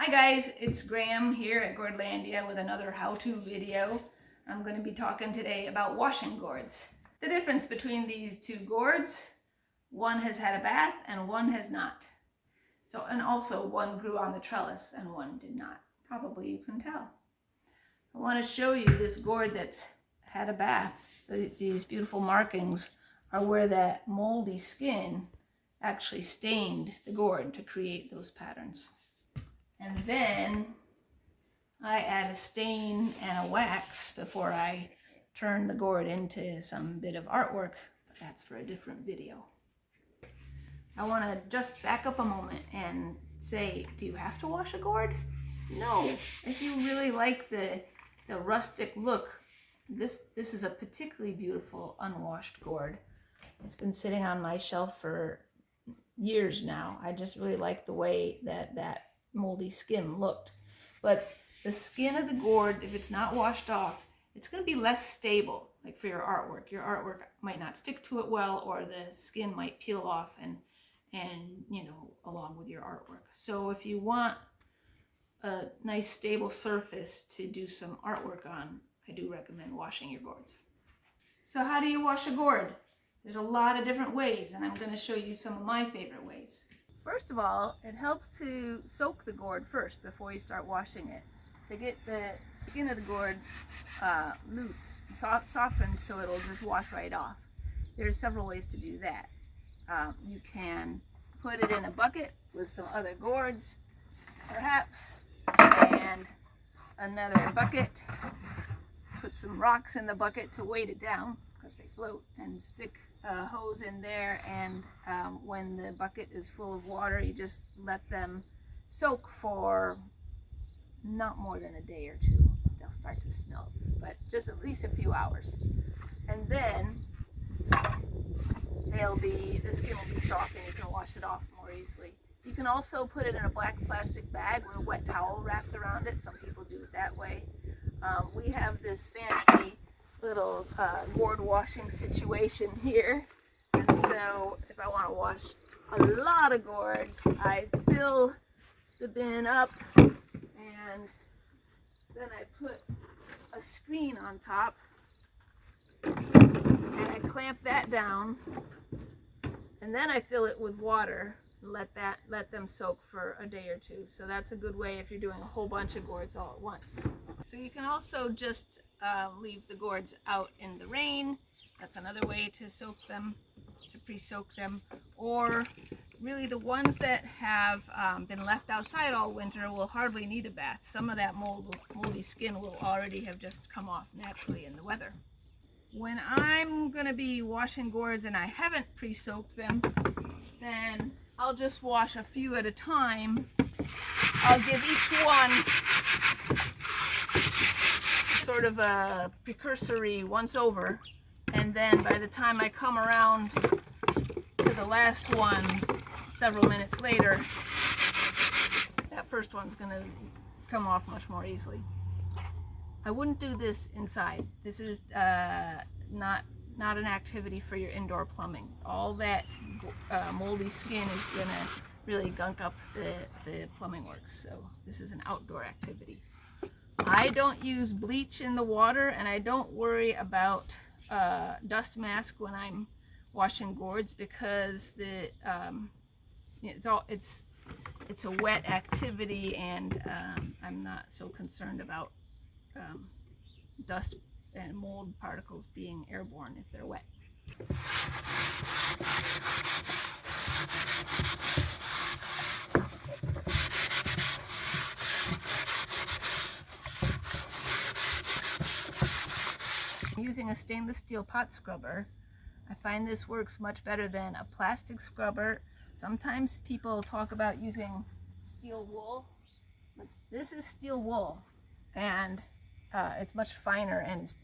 Hi guys, it's Graham here at Gourdlandia with another how-to video. I'm going to be talking today about washing gourds. The difference between these two gourds, one has had a bath and one has not. And also one grew on the trellis and one did not. Probably you can tell. I want to show you this gourd that's had a bath. These beautiful markings are where that moldy skin actually stained the gourd to create those patterns. And then I add a stain and a wax before I turn the gourd into some bit of artwork, but that's for a different video. I want to just back up a moment and say, do you have to wash a gourd? No. If you really like the rustic look, this is a particularly beautiful unwashed gourd. It's been sitting on my shelf for years now. I just really like the way that moldy skin looked. But the skin of the gourd, if it's not washed off, it's going to be less stable. Like for your artwork might not stick to it well, or the skin might peel off and you know, along with your artwork. So if you want a nice stable surface to do some artwork on, I do recommend washing your gourds. So how do you wash a gourd? There's a lot of different ways, and I'm going to show you some of my favorite ways. First of all, it helps to soak the gourd first before you start washing it, to get the skin of the gourd loose, softened, so it'll just wash right off. There's several ways to do that. You can put it in a bucket with some other gourds, perhaps, and another bucket. Put some rocks in the bucket to weight it down, because they float, and stick a hose in there, and when the bucket is full of water, you just let them soak for not more than a day or two. They'll start to smell, but just at least a few hours. And then the skin will be soft and you can wash it off more easily. You can also put it in a black plastic bag with a wet towel wrapped around it. Some people do it that way. We have this fancy little gourd washing situation here, and so if I want to wash a lot of gourds, I fill the bin up and then I put a screen on top and I clamp that down, and then I fill it with water and let them soak for a day or two. So that's a good way if you're doing a whole bunch of gourds all at once. So you can also just leave the gourds out in the rain. That's another way to soak them, to pre-soak them. Or really the ones that have been left outside all winter will hardly need a bath. Some of that moldy skin will already have just come off naturally in the weather. When I'm going to be washing gourds and I haven't pre-soaked them, then I'll just wash a few at a time. I'll give each one sort of a precursory once over, and then by the time I come around to the last one several minutes later, that first one's going to come off much more easily. I wouldn't do this inside. This is not an activity for your indoor plumbing. All that moldy skin is going to really gunk up the plumbing works, so this is an outdoor activity. I don't use bleach in the water, and I don't worry about dust mask when I'm washing gourds, because it's a wet activity, and I'm not so concerned about dust and mold particles being airborne if they're wet. Using a stainless steel pot scrubber, I find this works much better than a plastic scrubber. Sometimes people talk about using steel wool, but this is steel wool, and it's much finer, and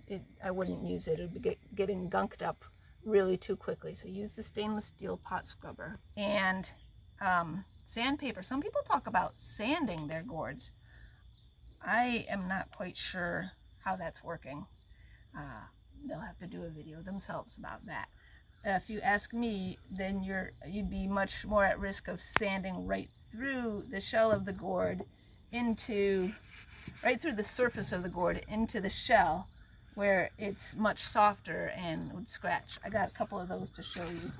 I wouldn't use it. It would be getting gunked up really too quickly. So use the stainless steel pot scrubber. And sandpaper. Some people talk about sanding their gourds. I am not quite sure how that's working. They'll have to do a video themselves about that. If you ask me, then you'd be much more at risk of sanding right through the shell of the gourd into, right through the surface of the gourd into the shell where it's much softer and would scratch. I got a couple of those to show you.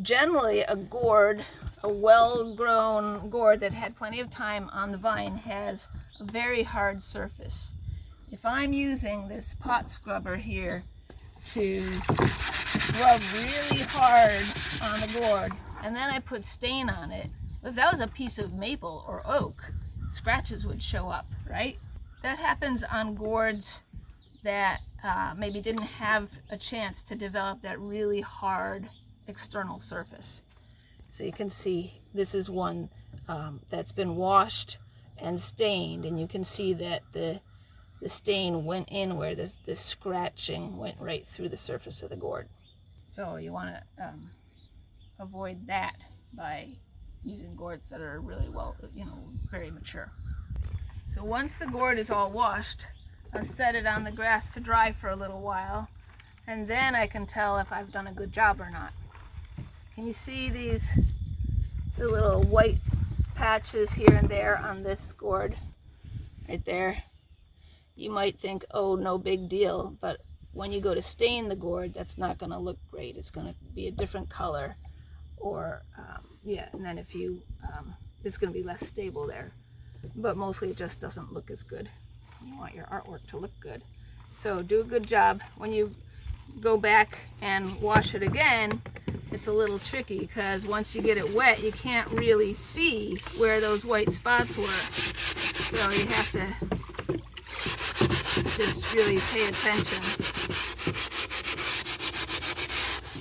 Generally, a gourd, a well-grown gourd that had plenty of time on the vine, has a very hard surface. If I'm using this pot scrubber here to scrub really hard on the gourd, and then I put stain on it, if that was a piece of maple or oak, scratches would show up, right? That happens on gourds that maybe didn't have a chance to develop that really hard external surface. So you can see this is one that's been washed and stained, and you can see that the stain went in where the scratching went right through the surface of the gourd. So you want to avoid that by using gourds that are really well, very mature. So once the gourd is all washed, I'll set it on the grass to dry for a little while, and then I can tell if I've done a good job or not. Can you see the little white patches here and there on this gourd right there? You might think, oh, no big deal, but when you go to stain the gourd, that's not going to look great. It's going to be a different color, or and then if you it's going to be less stable there, but mostly it just doesn't look as good. You want your artwork to look good, so do a good job. When you go back and wash it again, it's a little tricky because once you get it wet, you can't really see where those white spots were, so you have to just really pay attention.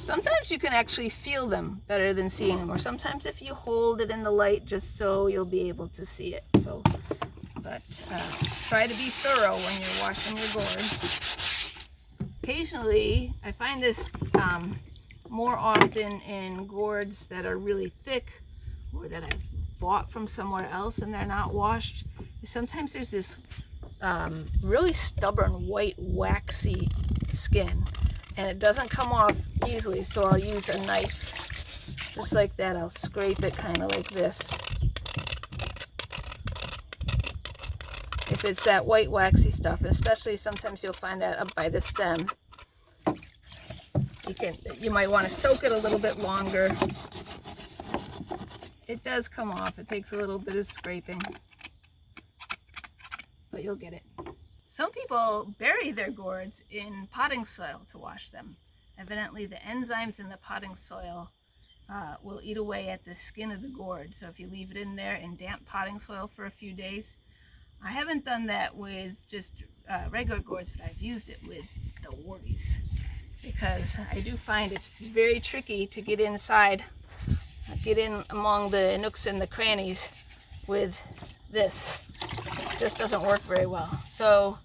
Sometimes you can actually feel them better than seeing them, or sometimes if you hold it in the light just so you'll be able to see it. So, but try to be thorough when you're washing your gourds. Occasionally, I find this more often in gourds that are really thick or that I've bought from somewhere else and they're not washed. Sometimes there's this really stubborn white waxy skin, and it doesn't come off easily, so I'll use a knife just like that. I'll scrape it kind of like this. If it's that white waxy stuff, especially sometimes you'll find that up by the stem, you might want to soak it a little bit longer. It does come off. It takes a little bit of scraping, but you'll get it. Some people bury their gourds in potting soil to wash them. Evidently, the enzymes in the potting soil will eat away at the skin of the gourd. So if you leave it in there in damp potting soil for a few days, I haven't done that with just regular gourds, but I've used it with the warties, because I do find it's very tricky to get inside, get in among the nooks and the crannies with this. It just doesn't work very well. So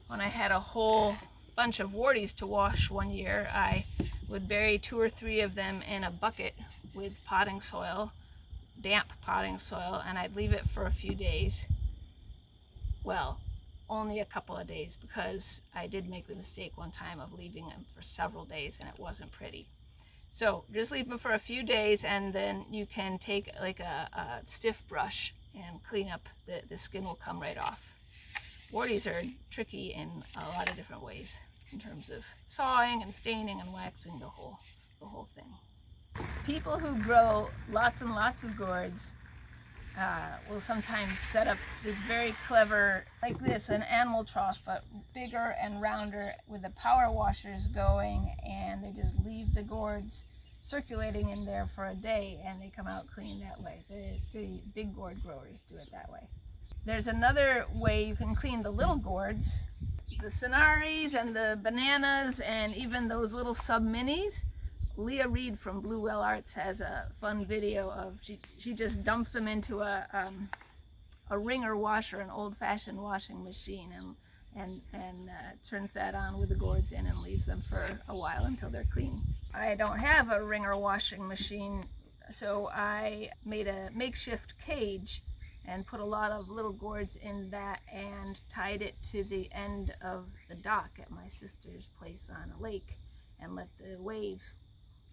when I had a whole bunch of warties to wash one year, I would bury 2 or 3 of them in a bucket with potting soil, damp potting soil, and I'd leave it for a few days. Well, only a couple of days, because I did make the mistake one time of leaving them for several days and it wasn't pretty. So just leave them for a few days, and then you can take like a stiff brush and clean up. The skin will come right off. Warties are tricky in a lot of different ways in terms of sawing and staining and waxing, the whole thing. People who grow lots and lots of gourds will sometimes set up this very clever, like this, an animal trough, but bigger and rounder, with the power washers going, and they just leave the gourds circulating in there for a day and they come out clean that way. The big gourd growers do it that way. There's another way you can clean the little gourds. The Sonaris and the bananas and even those little sub-minis. Leah Reed from Blue Well Arts has a fun video of, she just dumps them into a wringer washer, an old-fashioned washing machine, and turns that on with the gourds in and leaves them for a while until they're clean. I don't have a wringer washing machine, so I made a makeshift cage and put a lot of little gourds in that and tied it to the end of the dock at my sister's place on a lake and let the waves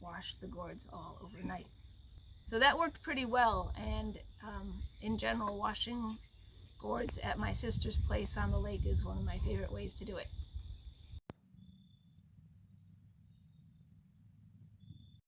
wash the gourds all overnight. So that worked pretty well, and in general, washing gourds at my sister's place on the lake is one of my favorite ways to do it.